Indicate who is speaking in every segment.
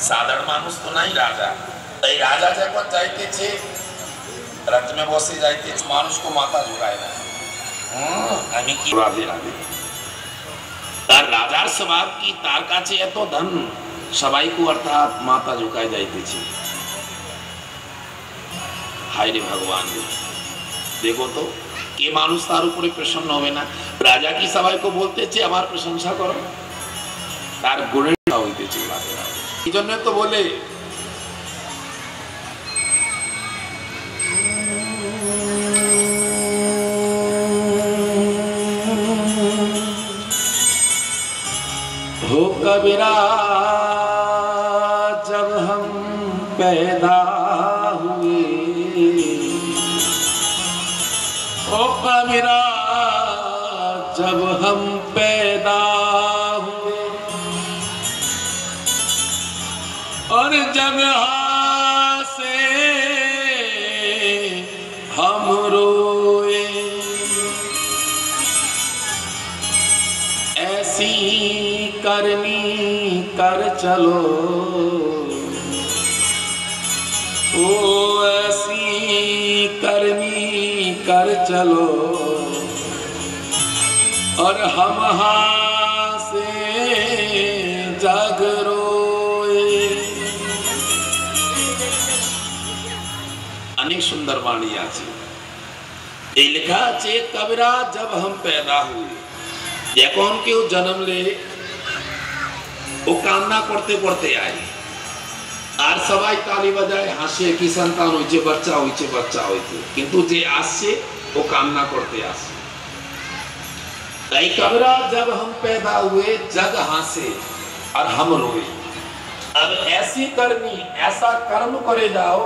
Speaker 1: সাধারণ মানুষ তো নাই রাজা। এই রাজা যখন যাইতেছে রাত में বসে যাইতেছে, মানুষকে মাথা ঝুঁকায় না। আমি কি রাধে রাধে। তার রাজার স্বভাব কি, তার কাছে এত ধন সবাইকে অর্থাৎ মাথা ঝুঁকায় যাইতেছে। হায় রে ভগবান, দেখো তো কে মানুষ তার উপরে প্রসন্ন হবে না। রাজা কি সবাইকে বলতেছে আমার প্রশংসা করো, তার গুণের হইতেছে। এই জন্য তো বলে हो कबीरा जब हम पैदा हुए, हो कबीरा जब हम पैदा हुए, और जब से हम रोए, ऐसी करनी कर चलो, ओ ऐसी करनी कर चलो, और हम से जग रोए। अनेक सुंदर वाणी আছে। এই লেখা আছে कबीरा जब हम पैदा हुए, যখন কেউ জন্ম ले ও কান্না করতে করতে আয়, আর সবাই তালি বাজায় হাসে কি সন্তান হয়েছে, বাচ্চা হয়েছে, বাচ্চা হয়েছে, কিন্তু যে আসছে ও কান্না করতে আসে। তাই कबीरा जब हम पैदा हुए जग हंसे और हम रोए। अब ऐसी करनी, ऐसा कर्म करे जाओ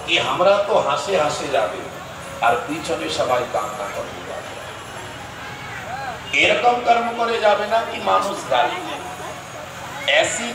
Speaker 1: कि हमरा तो हंसे हंसे जावे और पीछे सबाई कामना करते जावे। एरकम कर्म करे जावे ना कि मानुष गाली, ऐसी